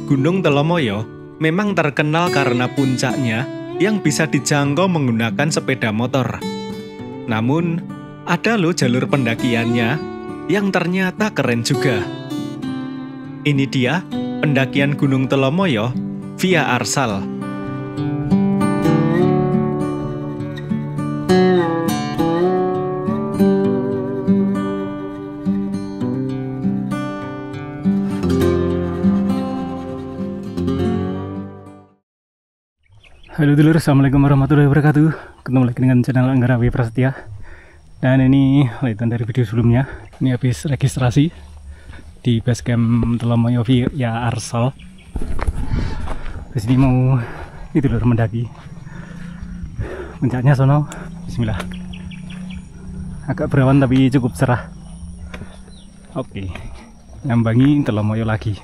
Gunung Telomoyo memang terkenal karena puncaknya yang bisa dijangkau menggunakan sepeda motor. Namun, ada loh jalur pendakiannya yang ternyata keren juga. Ini dia pendakian Gunung Telomoyo via Arsal. Halo dulur, assalamualaikum warahmatullahi wabarakatuh. Ketemu lagi dengan channel Anggara W Prasetya. Dan ini lanjutan dari video sebelumnya. Ini habis registrasi di basecamp Telomoyo via Arsal. Di sini mau itu dulur mendaki puncaknya sono. Bismillah. Agak berawan tapi cukup cerah. Oke, nyambangi Telomoyo lagi.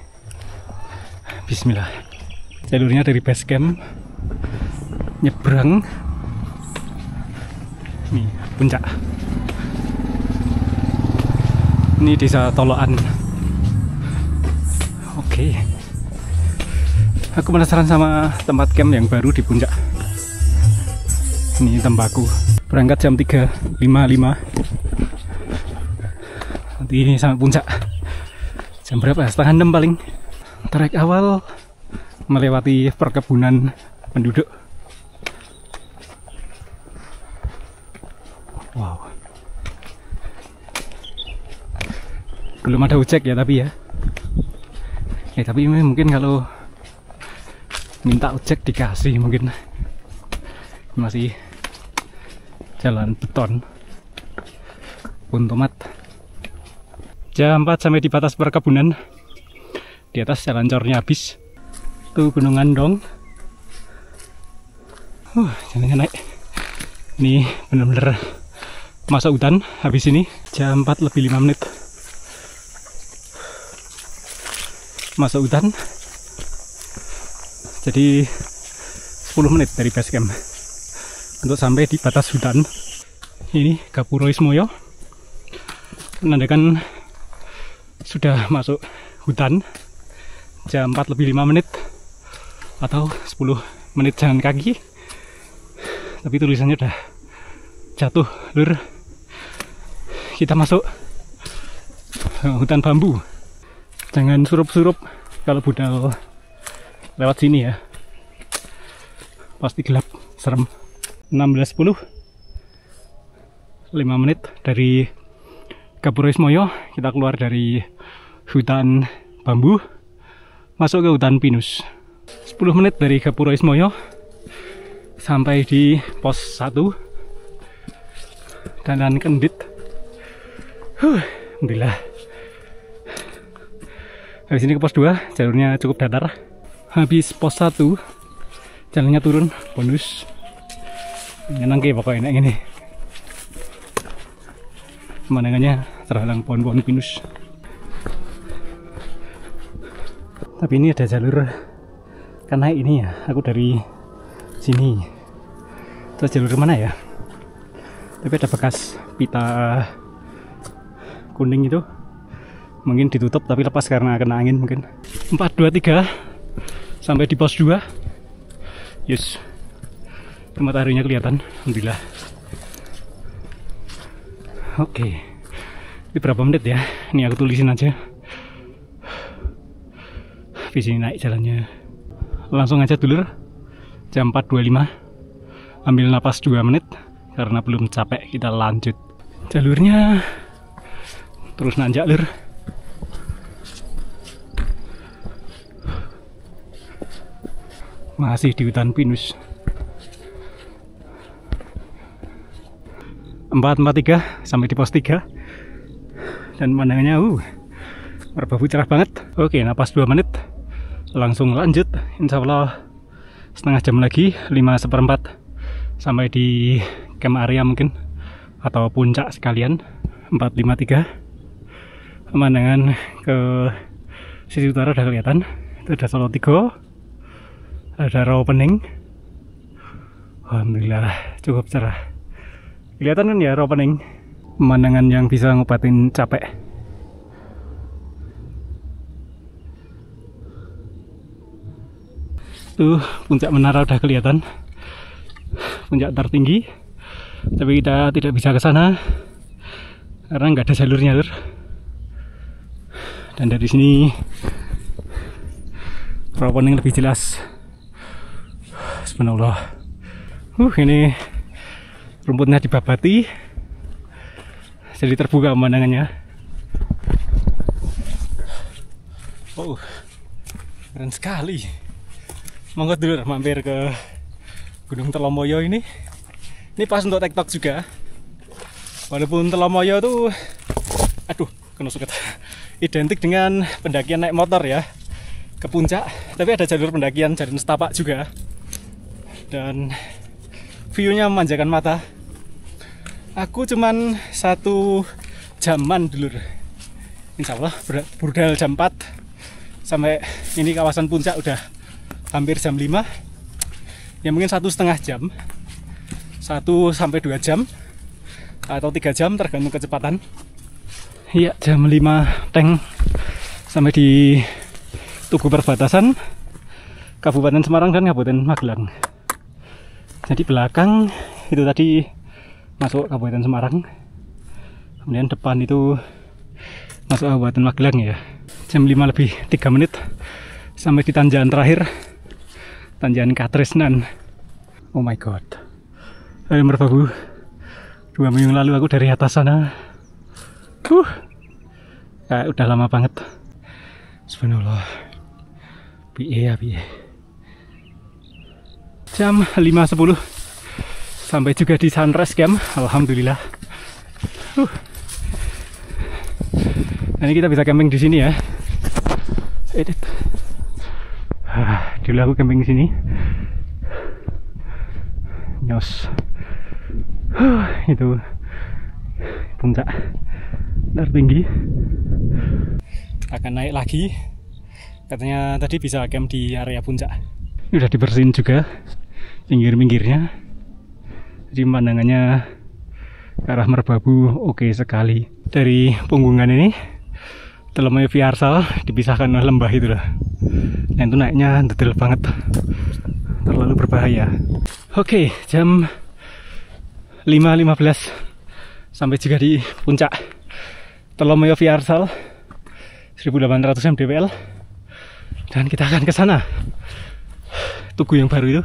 Bismillah. Jalurnya dari basecamp nyebrang nih puncak. Ini desa Toloan. Oke, aku penasaran sama tempat camp yang baru di puncak. Ini Tembaku. Berangkat jam 3.55. Nanti ini sampai puncak jam berapa? Setengah 6 paling. Trek awal melewati perkebunan penduduk. Wow, belum ada ojek ya tapi ya. Tapi mungkin kalau minta ojek dikasih mungkin. Masih jalan beton pun tomat. Jam 4 sampai di batas perkebunan. Di atas jalan cornya habis. Tuh Gunung Andong. Jalannya naik. Ini bener-bener masuk hutan. Habis ini jam 4 lebih 5 menit masuk hutan. Jadi 10 menit dari base camp untuk sampai di batas hutan. Ini Gapuro Ismoyo, menandakan sudah masuk hutan. Jam 4 lebih 5 menit atau 10 menit jalan kaki. Tapi tulisannya udah jatuh lur. Kita masuk hutan bambu. Jangan surup-surup kalau budal lewat sini ya. Pasti gelap, serem. 16.10 5 menit dari Gapuro Ismoyo. Kita keluar dari hutan bambu masuk ke hutan pinus. 10 menit dari Gapuro Ismoyo sampai di pos 1 dan Kendit. Alhamdulillah. Habis ini ke pos 2, jalurnya cukup datar. Habis pos 1 jalannya turun, bonus. Nyenangke pokoknya enak ini. Pemandangannya terhalang pohon-pohon pinus. Tapi ini ada jalur kan naik ini ya. Aku dari sini. Terus jalur kemana ya? Tapi ada bekas pita kuning itu. Mungkin ditutup tapi lepas karena kena angin mungkin. 4, 2, 3 sampai di pos 2. Yes. Mataharinya kelihatan. Alhamdulillah. Oke. Ini berapa menit ya? Ini aku tulisin aja. Di sini naik jalannya. Langsung aja dulur. Jam 4.25. Ambil napas 2 menit karena belum capek, kita lanjut. Jalurnya terus nanjak lur. Masih di hutan pinus. 4.43 sampai di pos 3. Dan pemandangannya merbabu cerah banget. Oke, napas 2 menit. Langsung lanjut. Insya Allah setengah jam lagi, 5/4 sampai di camp area mungkin, atau puncak sekalian. 4.53. Pemandangan ke sisi utara udah kelihatan. Itu ada Solo Tigo, ada Rawa Pening. Alhamdulillah cukup cerah. Kelihatan kan ya Rawa Pening. Pemandangan yang bisa ngobatin capek. Tuh puncak menara udah kelihatan, puncak tertinggi. Tapi kita tidak bisa ke sana karena nggak ada jalurnya, Lur. Dan dari sini perawan yang lebih jelas. Subhanallah. Ini rumputnya dibabati, jadi terbuka pemandangannya. Oh, keren sekali. Monggo dulu mampir ke Gunung Telomoyo ini. Ini pas untuk TikTok juga. Walaupun Telomoyo tuh, aduh, kena suket, identik dengan pendakian naik motor ya ke puncak, tapi ada jalur pendakian jalan setapak juga. Dan view-nya memanjakan mata. Aku cuman 1 jaman dulu. Insya Allah burdal jam 4 sampai ini kawasan puncak udah hampir jam 5. Ya mungkin 1,5 jam, 1 sampai 2 jam atau 3 jam tergantung kecepatan. Iya, jam 5 teng sampai di Tugu perbatasan Kabupaten Semarang dan Kabupaten Magelang. Jadi belakang itu tadi masuk Kabupaten Semarang, kemudian depan itu masuk Kabupaten Magelang ya. Jam 5 lebih 3 menit sampai di tanjakan terakhir, tanjakan Katresnan. Oh my god. Merbabu, 2 minggu lalu aku dari atas sana. Udah lama banget. Subhanallah. Piye ya piye. Jam 5.10 sampai juga di Sunrise Camp. Alhamdulillah. Nah, ini kita bisa camping di sini ya. Edit. Dulu aku camping di sini. Nyos. Itu puncak tertinggi. Akan naik lagi. Katanya tadi bisa camp di area puncak. Ini udah dibersihin juga pinggir-pinggirnya. Jadi pemandangannya ke arah Merbabu oke sekali. Dari punggungan ini Telomoyo Vyarsal dipisahkan oleh lembah itu lah. Nah itu naiknya detail banget, terlalu berbahaya. Oke, jam 5.15 sampai juga di puncak Telomoyo Vyarsal 1800 mdpl. Dan kita akan ke sana. Tugu yang baru itu.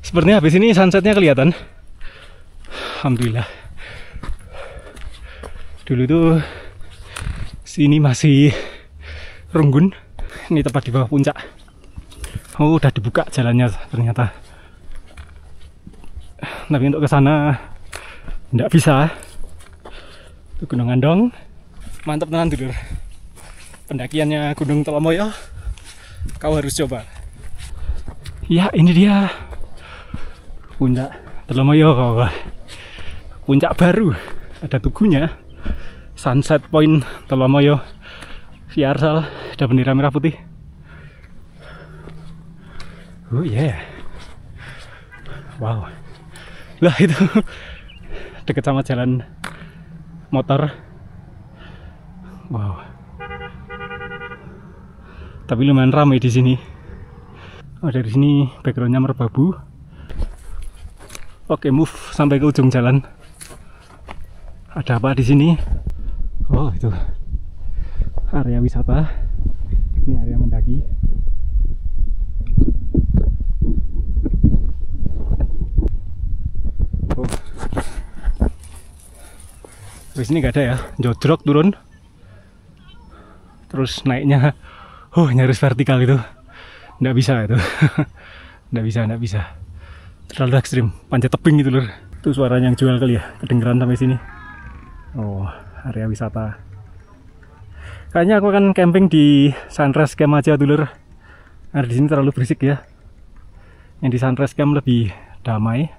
Sepertinya habis ini sunsetnya kelihatan. Alhamdulillah. Dulu tuh sini masih runggun. Ini tepat di bawah puncak. Oh, udah dibuka jalannya ternyata. Tapi untuk ke sana nggak bisa. Itu Gunung Andong. Mantap tenan dulu. Pendakiannya Gunung Telomoyo. Kau harus coba. Ya, ini dia puncak Telomoyo. Puncak baru, ada tugunya. Sunset Point Telomoyo Vyarsal, ada bendera merah putih. Oh yeah. Wow. Lah itu dekat sama jalan motor. Wow. Tapi lumayan ramai di sini. Oh, dari sini backgroundnya Merbabu. Oke, move sampai ke ujung jalan. Ada apa di sini? Oh, itu area wisata. Ini area mendaki. Oh. Di sini nggak ada ya, jodrok turun. Terus naiknya nyaris vertikal itu. Nggak bisa itu. nggak bisa. Terlalu ekstrim, panjat tebing gitu lur. Itu suaranya yang jual kali ya, kedengeran sampai sini. Oh, area wisata. Kayaknya aku akan camping di Sunrise Camp aja dulur. Nah, di sini terlalu berisik ya. Yang di Sunrise Camp lebih damai.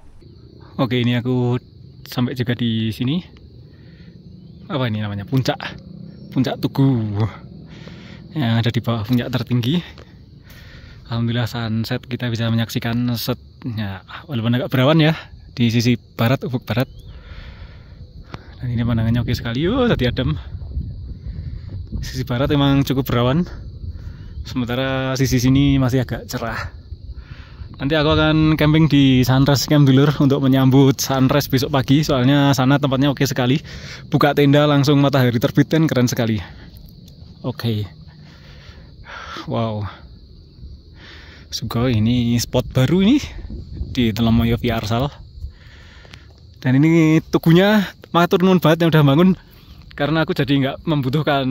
Oke, ini aku sampai juga di sini. Apa ini namanya? Puncak Tugu. Yang ada di bawah puncak tertinggi. Alhamdulillah sunset kita bisa menyaksikan setnya, walaupun agak berawan ya di sisi barat, ufuk barat. Dan ini pandangannya oke sekali. Tadi adem. Sisi barat emang cukup berawan, sementara sisi sini masih agak cerah. Nanti aku akan camping di Sunrise Camp dulur untuk menyambut sunrise besok pagi. Soalnya sana tempatnya oke sekali. Buka tenda langsung matahari terbit dan keren sekali. Oke. Wow. Sugoi, ini spot baru ini di Telomoyo via Arsal. Dan ini tugunya matur nuwun banget yang udah bangun. Karena aku jadi nggak membutuhkan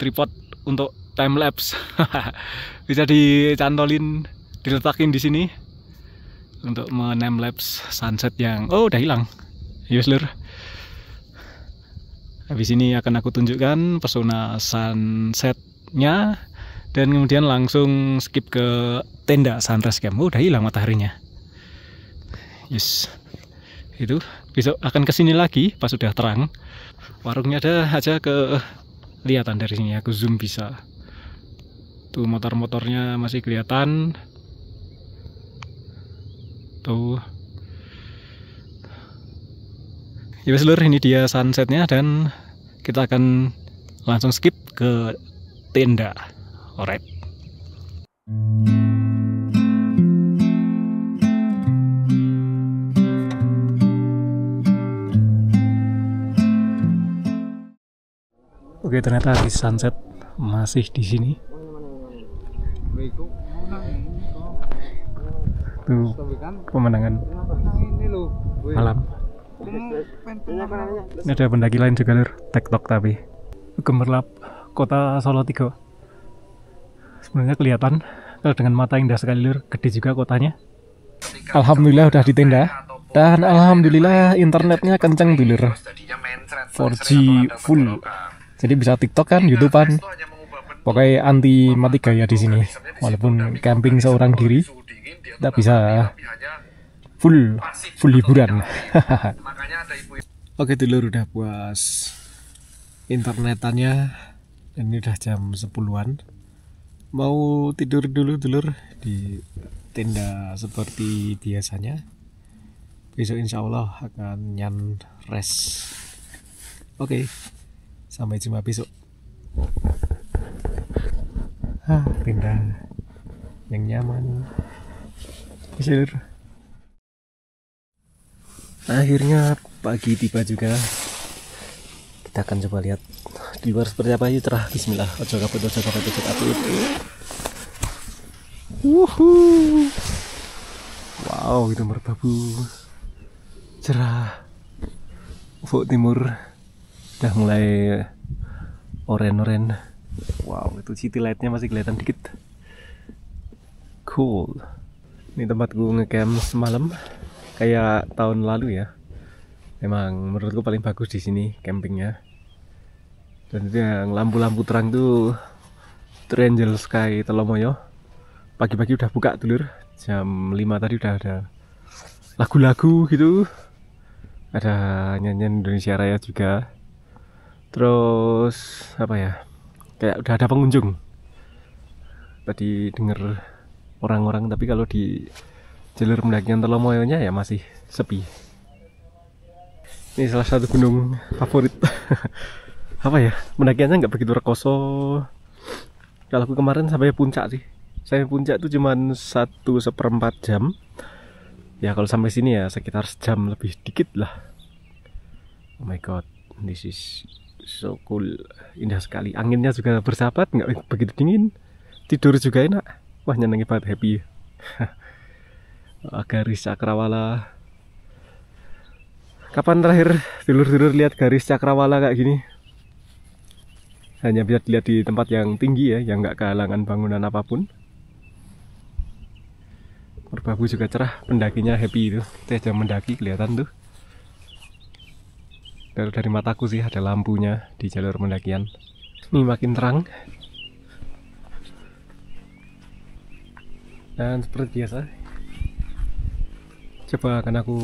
tripod untuk time lapse. Bisa dicantolin, diletakin di sini untuk time lapse sunset yang udah hilang. Yes lur. Habis ini akan aku tunjukkan pesona sunsetnya dan kemudian langsung skip ke tenda Sunrise Camp. Udah hilang mataharinya. Yes. Itu besok akan kesini lagi pas sudah terang. Warungnya ada aja kelihatan dari sini. Aku zoom bisa. Tuh motor-motornya masih kelihatan. Tuh. Ya seluruh ini dia sunsetnya dan kita akan langsung skip ke tenda. Alright. Oke, ternyata di sunset masih di sini. Tuh pemandangan malam. Ini ada pendaki lain juga lur, TikTok tapi gemerlap kota Solo 3. Sebenarnya kelihatan kalau dengan mata indah sekali lur, gede juga kotanya. Alhamdulillah udah di tenda dan alhamdulillah internetnya kenceng dulur. 4G full. Jadi bisa TikTok kan, YouTubean. Pokoknya anti mati gaya di sini. Walaupun camping seorang diri, tidak bisa full hiburan. Oke dulur, udah puas internetannya dan ini udah jam 10-an. Mau tidur dulu dulur di tenda seperti biasanya. Besok insya Allah akan nyan rest. Oke, sampai jumpa besok. Tenda yang nyaman. Dulur. Akhirnya pagi tiba juga. Kita akan coba lihat di luar seperti apa. Yuk cerah. Bismillah. Ojo kabut. Wuhuu. Wow, itu merbabu cerah. Ufuk timur udah mulai oren. Wow, itu city lightnya masih kelihatan dikit. Cool. Ini tempatku ngecamp semalam kayak tahun lalu ya. Memang menurutku paling bagus di sini campingnya. Dan itu yang lampu-lampu terang tuh Triangle Sky Telomoyo. Pagi-pagi udah buka dulur. Jam 5 tadi udah ada lagu-lagu gitu. Ada nyanyian Indonesia Raya juga. Terus apa ya? Kayak udah ada pengunjung. Tadi denger orang-orang, tapi kalau di jalur pendakian Telomoyonya ya masih sepi. Ini salah satu gunung favorit. Apa ya? Pendakiannya nggak begitu rekoso. Kalau aku kemarin sampai puncak sih. Sampai puncak itu cuma 1/4 jam. Ya kalau sampai sini ya sekitar sejam lebih dikit lah. Oh my god, this is so cool. Indah sekali. Anginnya juga bersahabat, nggak begitu dingin. Tidur juga enak. Wah, nyenengin banget, happy. Garis cakrawala. Kapan terakhir dulur-dulur lihat garis cakrawala kayak gini? Hanya bisa dilihat di tempat yang tinggi ya, yang nggak kehalangan bangunan apapun. Merbabu juga cerah, pendakinya happy itu. Saya mendaki kelihatan tuh. Dari mataku sih ada lampunya di jalur pendakian. Ini makin terang. Dan seperti biasa, coba akan aku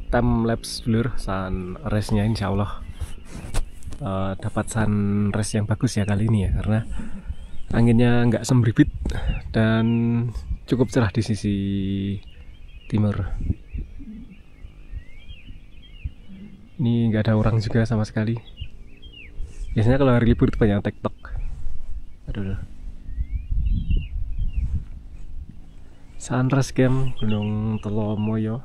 time lapse dulu sunrise-nya, insya Allah dapat sunrise yang bagus ya kali ini ya, karena anginnya nggak sembribit dan cukup cerah di sisi timur. Ini nggak ada orang juga sama sekali. Biasanya kalau hari libur itu banyak TikTok. Sunrise Camp Gunung Telomoyo.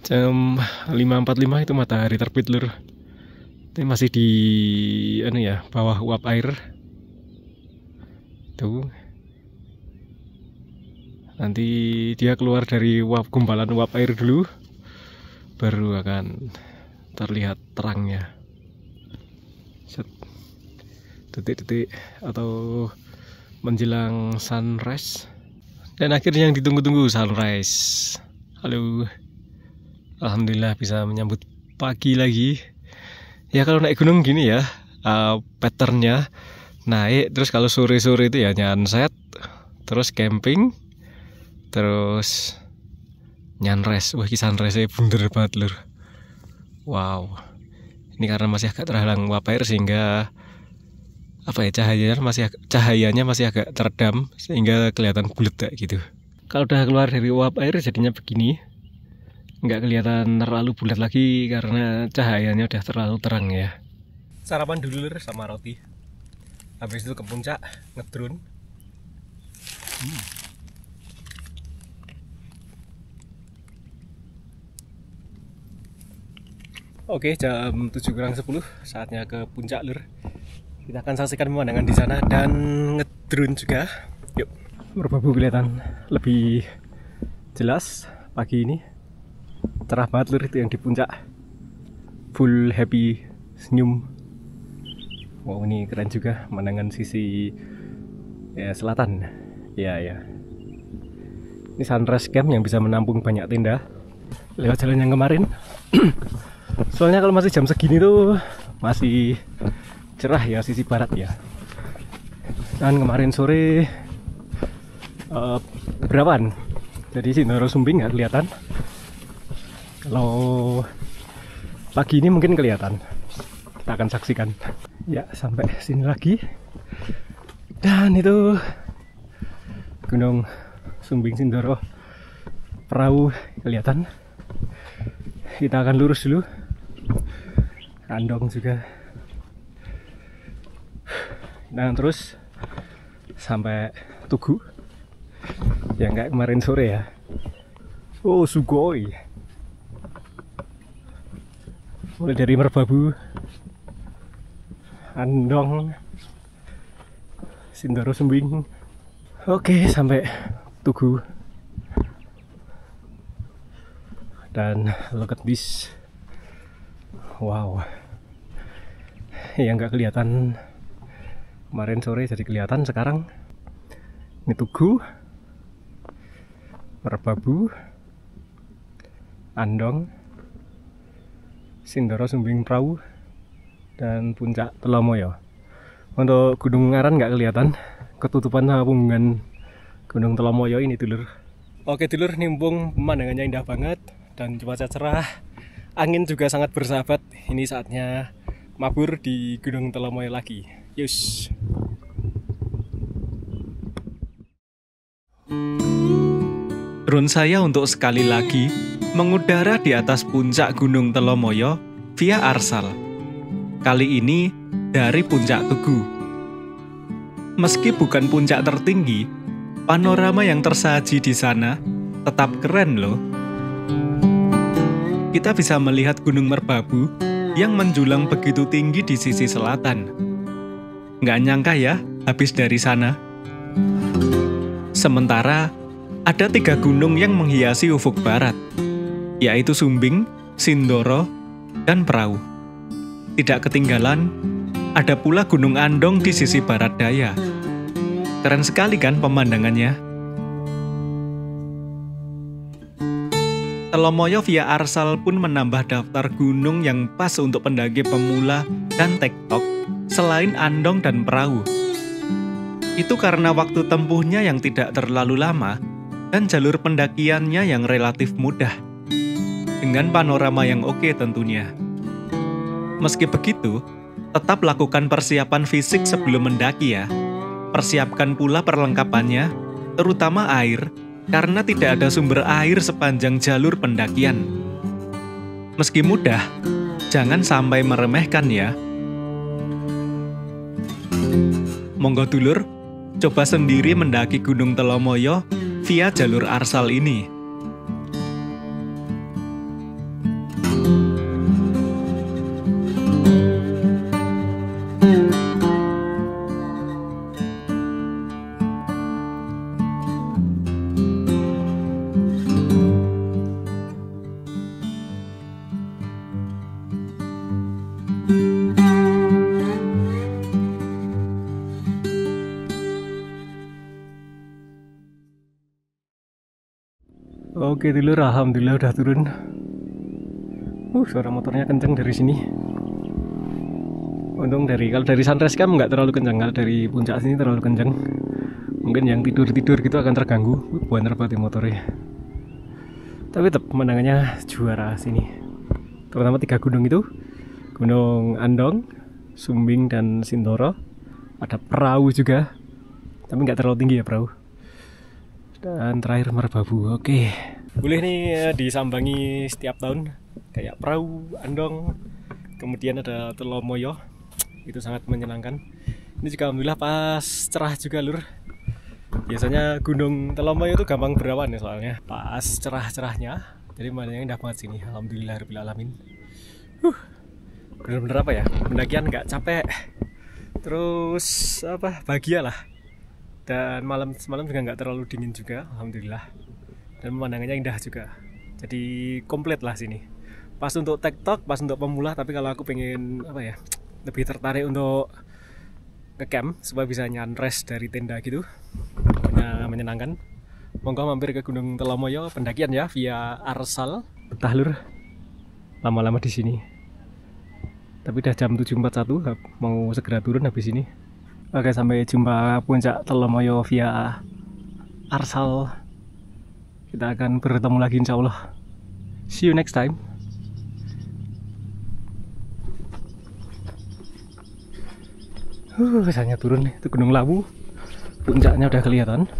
Jam 5.45 itu matahari terbit lur. Ini masih di bawah uap air. Tuh. Nanti dia keluar dari gumpalan uap air dulu, baru akan terlihat terangnya. Detik-detik atau menjelang sunrise. Dan akhirnya yang ditunggu-tunggu, sunrise. Halo. Alhamdulillah bisa menyambut pagi lagi. Ya kalau naik gunung gini ya, patternnya naik, terus kalau sore-sore itu ya nyanset, terus camping, terus nyanres. Wah, ini sunrise-nya bunder banget lur. Wow. Ini karena masih agak terhalang uap air sehingga cahayanya masih agak teredam sehingga kelihatan bulat kayak gitu. Kalau udah keluar dari uap air jadinya begini. Nggak kelihatan terlalu bulat lagi karena cahayanya udah terlalu terang ya. Sarapan dulu lur sama roti. Habis itu ke puncak ngedrone. Oke, jam 7:40 saatnya ke puncak lur. Kita akan saksikan pemandangan di sana dan ngedrone juga. Yuk. Merbabu kelihatan lebih jelas pagi ini. Cerah banget lur, itu yang di puncak. Full happy, senyum. Wow, ini keren juga pemandangan sisi selatan. Ya. Ini sunrise camp yang bisa menampung banyak tenda. Lewat jalan yang kemarin. Soalnya kalau masih jam segini tuh masih cerah ya sisi barat ya. Dan kemarin sore berapaan? Jadi Sindoro Sumbing nggak kelihatan. Kalau pagi ini mungkin kelihatan. Kita akan saksikan. Ya, sampai sini lagi. Dan itu Gunung Sumbing Sindoro. Perahu kelihatan. Kita akan lurus dulu. Andong juga. Dan terus sampai Tugu. Yang kayak kemarin sore ya. Oh, Sugoi. Mulai dari Merbabu, Andong, Sindoro Sumbing. Oke, sampai Tugu. Dan Loket Bis. Wow. Yang nggak kelihatan kemarin sore jadi kelihatan sekarang. Ini Tugu, Merbabu, Andong, Sindoro Sumbing Perahu, dan puncak Telomoyo. Untuk Gunung Ngaran nggak kelihatan, ketutupan sama punggungan Gunung Telomoyo ini dulur. Oke dulur, nimbung pemandangannya indah banget dan cuaca cerah, angin juga sangat bersahabat. Ini saatnya mabur di Gunung Telomoyo lagi. Yus. Drone saya untuk sekali lagi mengudara di atas puncak Gunung Telomoyo via Arsal. Kali ini dari puncak Tugu. Meski bukan puncak tertinggi, panorama yang tersaji di sana tetap keren loh. Kita bisa melihat Gunung Merbabu yang menjulang begitu tinggi di sisi selatan. Nggak nyangka ya, habis dari sana. Sementara ada 3 gunung yang menghiasi ufuk barat, yaitu Sumbing, Sindoro, dan Perahu. Tidak ketinggalan, ada pula Gunung Andong di sisi barat daya. Keren sekali kan pemandangannya? Telomoyo via Arsal pun menambah daftar gunung yang pas untuk pendaki pemula dan tektok, selain Andong dan Perahu. Itu karena waktu tempuhnya yang tidak terlalu lama, dan jalur pendakiannya yang relatif mudah. Dengan panorama yang oke tentunya. Meski begitu, tetap lakukan persiapan fisik sebelum mendaki ya. Persiapkan pula perlengkapannya, terutama air, karena tidak ada sumber air sepanjang jalur pendakian. Meski mudah, jangan sampai meremehkan ya. Monggo dulur, coba sendiri mendaki Gunung Telomoyo via jalur Arsal ini. Oke dulur, alhamdulillah udah turun. Suara motornya kenceng dari sini. Untung kalau dari sunrise cam nggak terlalu kenceng, kalau dari puncak sini terlalu kenceng. Mungkin yang tidur gitu akan terganggu. Bener banget motornya. Tapi tetap pemandangannya juara sini. Terutama 3 gunung itu, Gunung Andong, Sumbing, dan Sindoro. Ada perahu juga, tapi nggak terlalu tinggi ya perahu. Dan terakhir Merbabu. Oke, boleh nih disambangi setiap tahun kayak perahu, Andong, kemudian ada Telomoyo. Itu sangat menyenangkan. Ini juga alhamdulillah pas cerah juga lur. Biasanya Gunung Telomoyo itu gampang berawan ya soalnya. Pas cerah-cerahnya, jadi pemandangannya indah banget sini. Alhamdulillahirabbil alamin. Bener-bener apa ya? Pendakian nggak capek. Terus bahagia lah. Dan semalam juga nggak terlalu dingin juga, alhamdulillah. Dan pemandangannya indah juga. Jadi komplit lah sini. Pas untuk TikTok, pas untuk pemula. Tapi kalau aku pengen lebih tertarik untuk nge-camp supaya bisa nyanres dari tenda gitu, menyenangkan. Monggo mampir ke Gunung Telomoyo pendakian ya via Arsal. Betah lur, lama-lama di sini. Tapi udah jam 7.41, mau segera turun habis ini. Oke, sampai jumpa puncak Telomoyo via Arsal. Kita akan bertemu lagi insya Allah. See you next time. Kesannya turun nih, itu Gunung Lawu. Puncaknya udah kelihatan.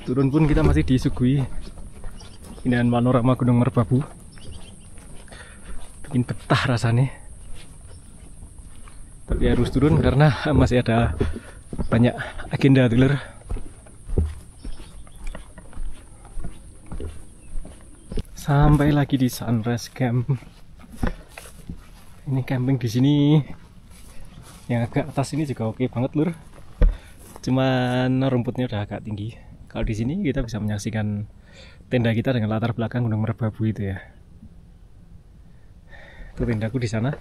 Turun pun kita masih disuguhi dengan panorama Gunung Merbabu. Bikin betah rasanya. Tapi harus turun karena masih ada banyak agenda dulur. Sampai lagi di Sunrise Camp. Ini camping di sini. Yang agak atas ini juga oke banget lur. Cuman rumputnya udah agak tinggi. Kalau di sini kita bisa menyaksikan tenda kita dengan latar belakang Gunung Merbabu itu ya. Itu tendaku di sana.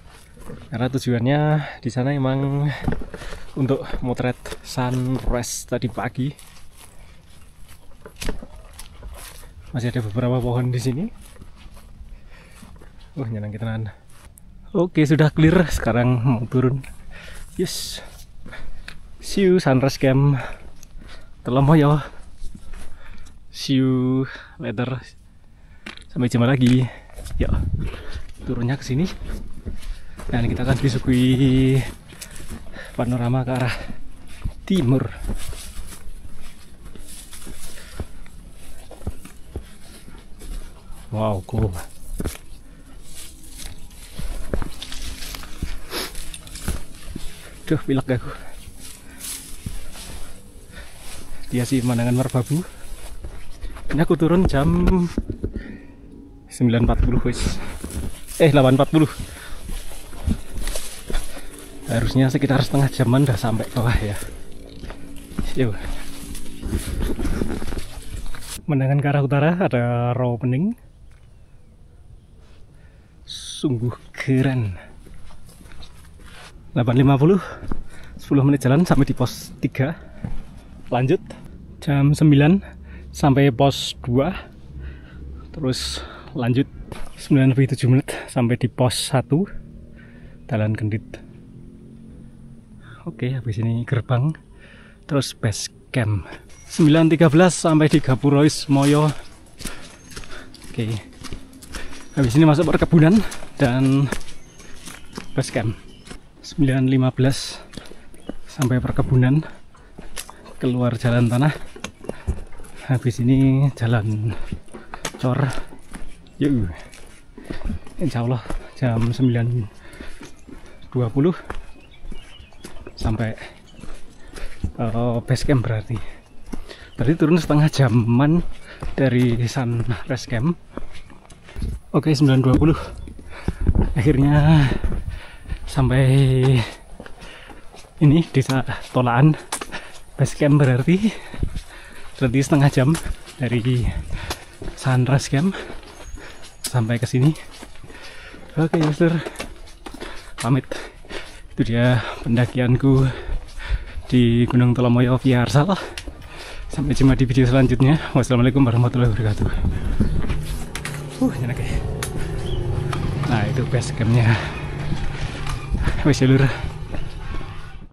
Karena tujuannya di sana emang untuk motret sunrise tadi pagi. Masih ada beberapa pohon di sini. Nyenang tenan. Oke, sudah clear. Sekarang mau turun. Yes. See you Sunrise Camp Telomoyo. See you later. Sampai jumpa lagi. Yuk. Turunnya ke sini. Dan kita akan disuguhi panorama ke arah timur. Wow, cool. Duh, pilek aku. Dia sih pemandangan Merbabu. Ini aku turun jam 9.40 wis. 8.40. Harusnya sekitar setengah jaman udah sampai bawah ya. Yuk. Pemandangan ke arah utara ada Rawa Pening. Sungguh keren. 8.50, 10 menit jalan sampai di pos 3. Lanjut jam 9 sampai pos 2. Terus lanjut 9-7 menit sampai di pos 1 Dalan Kendit. Oke, habis ini gerbang, terus base camp. 9.13 sampai di Gapurois Moyo. Oke, habis ini masuk perkebunan dan base camp. 9.15 sampai perkebunan, keluar jalan tanah. Habis ini jalan cor. Yuk, insya Allah jam 9.20 sampai base camp berarti turun setengah jaman dari Sunrise Camp. Oke, 9.20 akhirnya sampai ini desa Tolaan base camp, berarti setengah jam dari Sunrise Camp sampai ke sini. Oke, Mister, pamit. Itu dia pendakianku di Gunung Tolomoyo via Arsal. Sampai jumpa di video selanjutnya. Wassalamualaikum warahmatullahi wabarakatuh. Enak ya. Nah, itu base campnya. Wes, Lur.